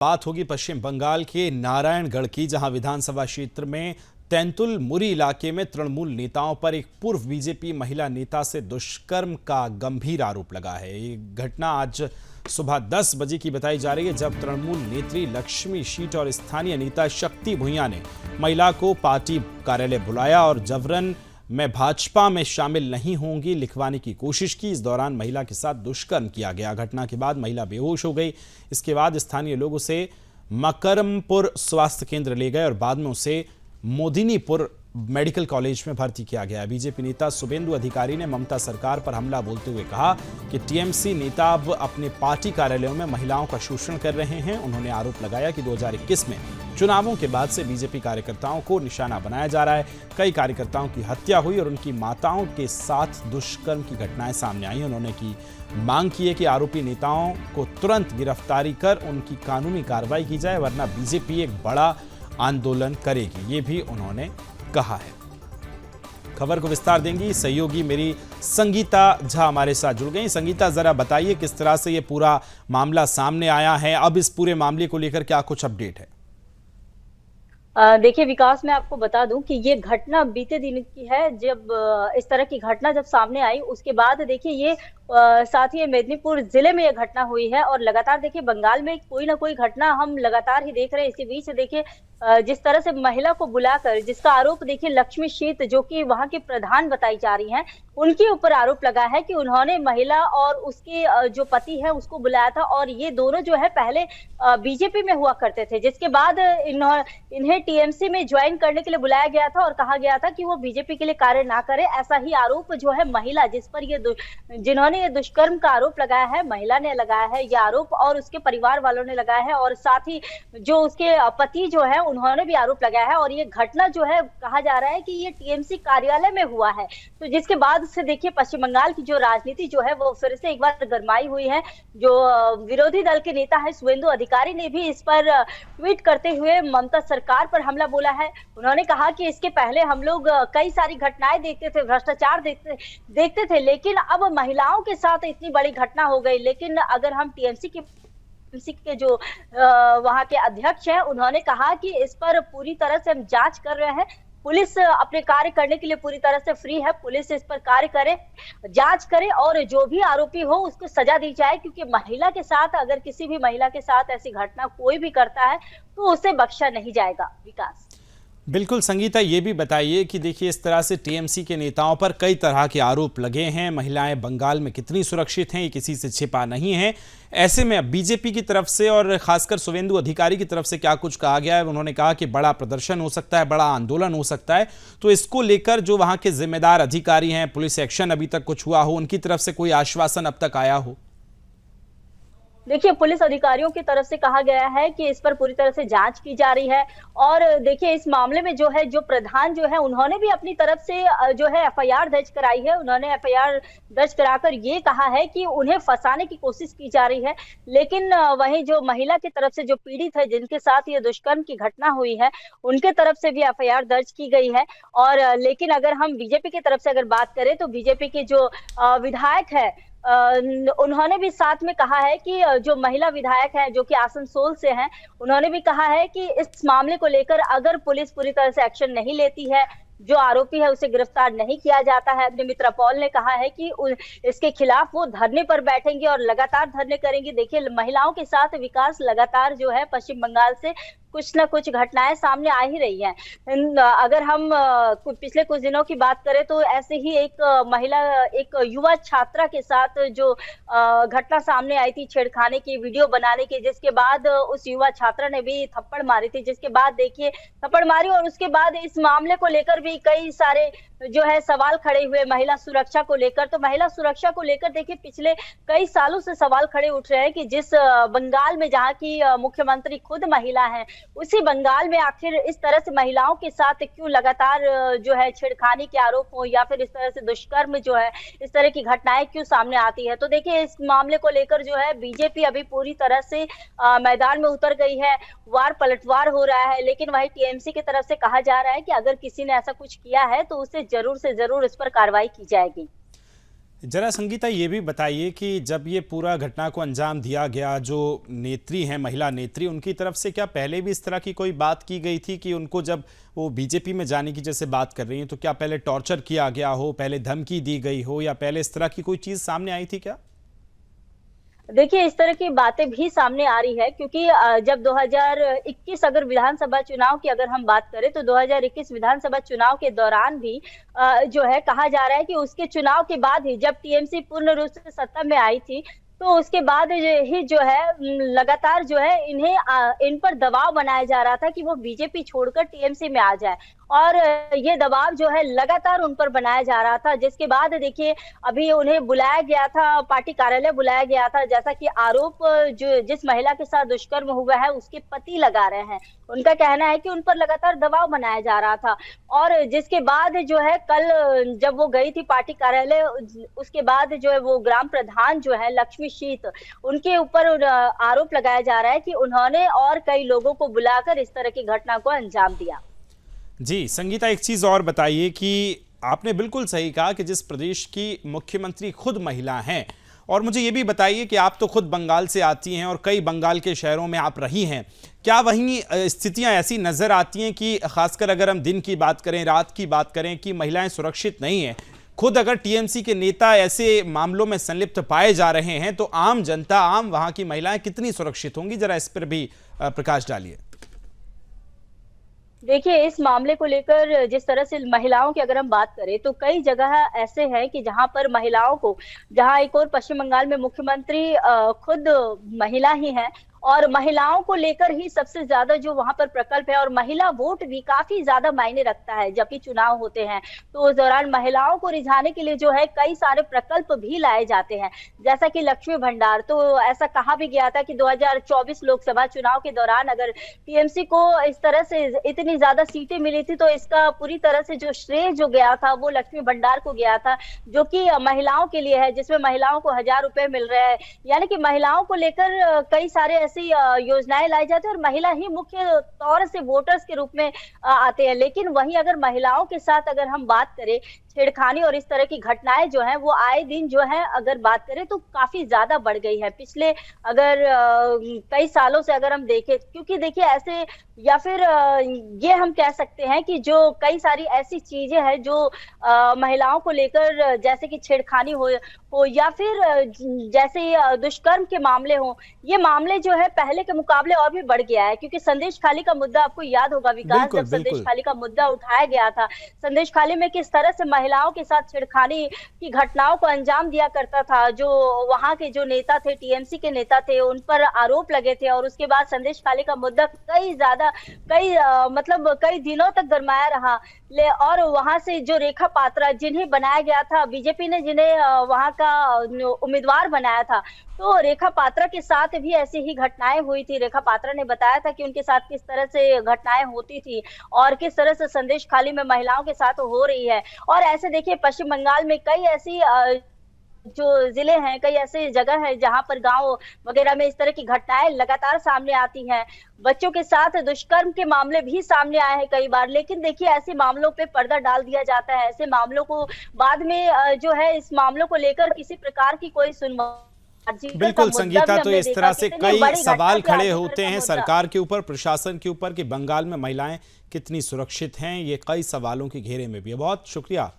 बात होगी पश्चिम बंगाल के नारायणगढ़ की, जहां विधानसभा क्षेत्र में तेंतुल मुरी इलाके में तृणमूल नेताओं पर एक पूर्व बीजेपी महिला नेता से दुष्कर्म का गंभीर आरोप लगा है। ये घटना आज सुबह 10 बजे की बताई जा रही है, जब तृणमूल नेत्री लक्ष्मी शीट और स्थानीय नेता शक्ति भुइयां ने महिला को पार्टी कार्यालय बुलाया और जबरन मैं भाजपा में शामिल नहीं होंगी लिखवाने की कोशिश की। इस दौरान महिला के साथ दुष्कर्म किया गया। घटना के बाद महिला बेहोश हो गई। इसके बाद स्थानीय लोग उसे मकरमपुर स्वास्थ्य केंद्र ले गए और बाद में उसे मोदिनीपुर मेडिकल कॉलेज में भर्ती किया गया। बीजेपी नेता शुभेंदु अधिकारी ने ममता सरकार पर हमला बोलते हुए कहा कि टीएमसी नेता अब अपने पार्टी कार्यालयों में महिलाओं का शोषण कर रहे हैं। उन्होंने आरोप लगाया कि 2021 में चुनावों के बाद से बीजेपी कार्यकर्ताओं को निशाना बनाया जा रहा है। कई कार्यकर्ताओं की हत्या हुई और उनकी माताओं के साथ दुष्कर्म की घटनाएं सामने आई। उन्होंने की मांग की है कि आरोपी नेताओं को तुरंत गिरफ्तारी कर उनकी कानूनी कार्रवाई की जाए, वरना बीजेपी एक बड़ा आंदोलन करेगी, ये भी उन्होंने कहा है। खबर को विस्तार देंगी सहयोगी मेरी संगीता झा हमारे साथ जुड़ गई। संगीता, जरा बताइए किस तरह से ये पूरा मामला सामने आया है, अब इस पूरे मामले को लेकर क्या कुछ अपडेट है? देखिए विकास, मैं आपको बता दूं कि ये घटना बीते दिन की है। जब इस तरह की घटना जब सामने आई, उसके बाद देखिए ये साथ ही मेदिनीपुर जिले में ये घटना हुई है और लगातार देखिए बंगाल में कोई ना कोई घटना हम लगातार ही देख रहे हैं। इसी बीच देखिए जिस तरह से महिला को बुलाकर, जिसका आरोप देखिए लक्ष्मी शीत जो कि वहां की प्रधान बताई जा रही हैं, उनके ऊपर आरोप लगा है कि उन्होंने महिला और उसके जो पति है उसको बुलाया था और ये दोनों जो है पहले बीजेपी में हुआ करते थे, जिसके बाद इन्हें टीएमसी में ज्वाइन करने के लिए बुलाया गया था और कहा गया था कि वो बीजेपी के लिए कार्य ना करे। ऐसा ही आरोप जो है महिला जिस पर जिन्होंने ये दुष्कर्म का आरोप लगाया है, महिला ने लगाया है ये आरोप और उसके परिवार वालों ने लगाया है और साथ ही जो उसके पति जो है उन्होंने भी आरोप लगाया है। और ये घटना जो है कहा जा रहा है कि ये टीएमसी कार्यालय में हुआ है, तो जिसके बाद से देखिए पश्चिम बंगाल की जो राजनीति जो है वो फिर से एक बार गरमाई हुई है। जो विरोधी दल के नेता है शुभेंदु अधिकारी ने भी इस पर ट्वीट करते हुए ममता सरकार पर हमला बोला है। उन्होंने कहा कि इसके पहले हम लोग कई सारी घटनाएं देखते थे, भ्रष्टाचार देखते थे, लेकिन अब महिलाओं के साथ इतनी बड़ी घटना हो गई। लेकिन अगर हम टीएमसी के जो वहां के अध्यक्ष हैं, उन्होंने कहा कि इस पर पूरी तरह से हम जांच कर रहे हैं। पुलिस अपने कार्य करने के लिए पूरी तरह से फ्री है। पुलिस इस पर कार्य करे, जांच करे और जो भी आरोपी हो उसको सजा दी जाए, क्योंकि महिला के साथ, अगर किसी भी महिला के साथ ऐसी घटना कोई भी करता है तो उसे बख्शा नहीं जाएगा। विकास, बिल्कुल संगीता, ये भी बताइए कि देखिए इस तरह से टीएमसी के नेताओं पर कई तरह के आरोप लगे हैं। महिलाएं बंगाल में कितनी सुरक्षित हैं ये किसी से छिपा नहीं है। ऐसे में अब बीजेपी की तरफ से और खासकर शुभेंदु अधिकारी की तरफ से क्या कुछ कहा गया है? उन्होंने कहा कि बड़ा प्रदर्शन हो सकता है, बड़ा आंदोलन हो सकता है, तो इसको लेकर जो वहां के जिम्मेदार अधिकारी हैं, पुलिस एक्शन अभी तक कुछ हुआ हो, उनकी तरफ से कोई आश्वासन अब तक आया हो? देखिए पुलिस अधिकारियों की तरफ से कहा गया है कि इस पर पूरी तरह से जांच की जा रही है और देखिए इस मामले में जो है जो प्रधान जो है उन्होंने भी अपनी तरफ से जो है एफआईआर दर्ज कराई है। उन्होंने एफआईआर दर्ज कराकर ये कहा है कि उन्हें फंसाने की कोशिश की जा रही है। लेकिन वहीं जो महिला की तरफ से जो पीड़ित है, जिनके साथ ये दुष्कर्म की घटना हुई है, उनके तरफ से भी एफआईआर दर्ज की गई है। और लेकिन अगर हम बीजेपी की तरफ से अगर बात करें तो बीजेपी के जो विधायक है उन्होंने भी साथ में कहा है कि जो महिला विधायक हैं जो कि आसनसोल से हैं, उन्होंने भी कहा है कि इस मामले को लेकर अगर पुलिस पूरी तरह से एक्शन नहीं लेती है, जो आरोपी है उसे गिरफ्तार नहीं किया जाता है, निमित्रा पॉल ने कहा है कि इसके खिलाफ वो धरने पर बैठेंगे और लगातार धरने करेंगे। देखिए महिलाओं के साथ विकास लगातार जो है पश्चिम बंगाल से कुछ न कुछ घटनाएं सामने आ ही रही हैं। अगर हम पिछले कुछ दिनों की बात करें तो ऐसे ही एक महिला, एक युवा छात्रा के साथ जो घटना सामने आई थी छेड़खानी की, वीडियो बनाने की, जिसके बाद उस युवा छात्रा ने भी थप्पड़ मारी थी, जिसके बाद देखिए थप्पड़ मारी और उसके बाद इस मामले को लेकर भी कई सारे जो है सवाल खड़े हुए महिला सुरक्षा को लेकर। तो महिला सुरक्षा को लेकर देखिए पिछले कई सालों से सवाल खड़े उठ रहे हैं कि जिस बंगाल में जहां की मुख्यमंत्री खुद महिला हैं, उसी बंगाल में आखिर इस तरह से महिलाओं के साथ क्यों लगातार जो है छेड़खानी के आरोप हो या फिर इस तरह से दुष्कर्म जो है, इस तरह की घटनाएं क्यों सामने आती है। तो देखिए इस मामले को लेकर जो है बीजेपी अभी पूरी तरह से मैदान में उतर गई है, वार पलटवार हो रहा है। लेकिन वही टीएमसी की तरफ से कहा जा रहा है कि अगर किसी ने ऐसा कुछ किया है तो उसे जरूर से जरूर इस पर कार्रवाई की जाएगी। जरा संगीता ये भी बताइए कि जब ये पूरा घटना को अंजाम दिया गया, जो नेत्री हैं, महिला नेत्री, उनकी तरफ से क्या पहले भी इस तरह की कोई बात की गई थी कि उनको जब वो बीजेपी में जाने की जैसे बात कर रही हैं तो क्या पहले टॉर्चर किया गया हो, पहले धमकी दी गई हो, या पहले इस तरह की कोई चीज सामने आई थी क्या? देखिए, इस तरह की बातें भी सामने आ रही है क्योंकि जब 2021 अगर विधानसभा चुनाव की अगर हम बात करें तो 2021 विधानसभा चुनाव के दौरान भी जो है कहा जा रहा है कि उसके चुनाव के बाद ही जब टीएमसी पूर्ण रूप से सत्ता में आई थी, तो उसके बाद ही जो है लगातार जो है इन पर दबाव बनाया जा रहा था कि वो बीजेपी छोड़कर टीएमसी में आ जाए। और ये दबाव जो है लगातार उन पर बनाया जा रहा था, जिसके बाद देखिए अभी उन्हें बुलाया गया था, पार्टी कार्यालय बुलाया गया था, जैसा कि आरोप जो जिस महिला के साथ दुष्कर्म हुआ है उसके पति लगा रहे हैं। उनका कहना है कि उन पर लगातार दबाव बनाया जा रहा था। और जिसके बाद जो है कल जब वो गई थी पार्टी कार्यालय, उसके बाद जो है वो ग्राम प्रधान जो है लक्ष्मी शीत, उनके ऊपर आरोप लगाया जा रहा है कि उन्होंने और कई लोगों को बुलाकर इस तरह की घटना को अंजाम दिया। जी संगीता, एक चीज और बताइए कि आपने बिल्कुल सही कहा कि जिस प्रदेश की मुख्यमंत्री खुद महिला हैं, और मुझे ये भी बताइए कि आप तो खुद बंगाल से आती हैं और कई बंगाल के शहरों में आप रही हैं, क्या वहीं स्थितियां ऐसी नजर आती हैं कि खासकर अगर हम दिन की बात करें, रात की बात करें, कि महिलाएं सुरक्षित नहीं हैं? खुद अगर टीएमसी के नेता ऐसे मामलों में संलिप्त पाए जा रहे हैं तो आम जनता, आम वहां की महिलाएं कितनी सुरक्षित होंगी? जरा इस पर भी प्रकाश डालिए। देखिए, इस मामले को लेकर जिस तरह से महिलाओं की अगर हम बात करें तो कई जगह ऐसे हैं कि जहां पर महिलाओं को, जहां एक और पश्चिम बंगाल में मुख्यमंत्री खुद महिला ही हैं और महिलाओं को लेकर ही सबसे ज्यादा जो वहां पर प्रकल्प है, और महिला वोट भी काफी ज्यादा मायने रखता है जब भी चुनाव होते हैं, तो उस दौरान महिलाओं को रिझाने के लिए जो है कई सारे प्रकल्प भी लाए जाते हैं, जैसा कि लक्ष्मी भंडार। तो ऐसा कहा भी गया था कि 2024 लोकसभा चुनाव के दौरान अगर टीएमसी को इस तरह से इतनी ज्यादा सीटें मिली थी तो इसका पूरी तरह से जो श्रेय जो गया था वो लक्ष्मी भंडार को गया था, जो कि महिलाओं के लिए है, जिसमें महिलाओं को 1000 रुपए मिल रहे हैं। यानी कि महिलाओं को लेकर कई सारे ऐसी योजनाएं लाई जाती है और महिला ही मुख्य तौर से वोटर्स के रूप में आते हैं। लेकिन वहीं अगर महिलाओं के साथ अगर हम बात करें, छेड़खानी और इस तरह की घटनाएं जो हैं वो आए दिन जो है अगर बात करें तो काफी ज्यादा बढ़ गई है पिछले अगर कई सालों से अगर हम देखें, क्योंकि देखिए ऐसे, या फिर ये हम कह सकते हैं कि जो कई सारी ऐसी चीजें हैं जो महिलाओं को लेकर, जैसे कि छेड़खानी हो या फिर जैसे दुष्कर्म के मामले हो, ये मामले जो है पहले के मुकाबले और भी बढ़ गया है। क्योंकि संदेश खाली का मुद्दा आपको याद होगा विकास, जब संदेश खाली का मुद्दा उठाया गया था, संदेश खाली में किस तरह से महिलाओं के साथ छेड़खानी की घटनाओं को अंजाम दिया करता था, जो वहां के जो नेता थे, टीएमसी के नेता थे, उन पर आरोप लगे थे। और उसके बाद संदेश खाली का मुद्दा मतलब कई दिनों तक गरमाया रहा। और वहां से जो रेखा पात्रा जिन्हें बनाया गया था, बीजेपी ने जिन्हें वहां का उम्मीदवार बनाया था, तो रेखा पात्रा के साथ भी ऐसी ही घटनाएं हुई थी। रेखा पात्रा ने बताया था कि उनके साथ किस तरह से घटनाएं होती थी और किस तरह से संदेश खाली में महिलाओं के साथ हो रही है। और ऐसे देखिए पश्चिम बंगाल में कई ऐसी जो जिले हैं, कई ऐसे जगह है जहां पर गांव वगैरह में इस तरह की घटनाएं लगातार सामने आती हैं। बच्चों के साथ दुष्कर्म के मामले भी सामने आए हैं कई बार, लेकिन देखिए ऐसे मामलों पे पर्दा डाल दिया जाता है। ऐसे मामलों को बाद में जो है इस मामलों को लेकर किसी प्रकार की कोई सुनवाई। बिल्कुल संगीता, तो इस तरह से कई सवाल खड़े होते हैं सरकार के ऊपर, प्रशासन के ऊपर, कि बंगाल में महिलाएं कितनी सुरक्षित हैं। ये कई सवालों के घेरे में भी है। बहुत शुक्रिया।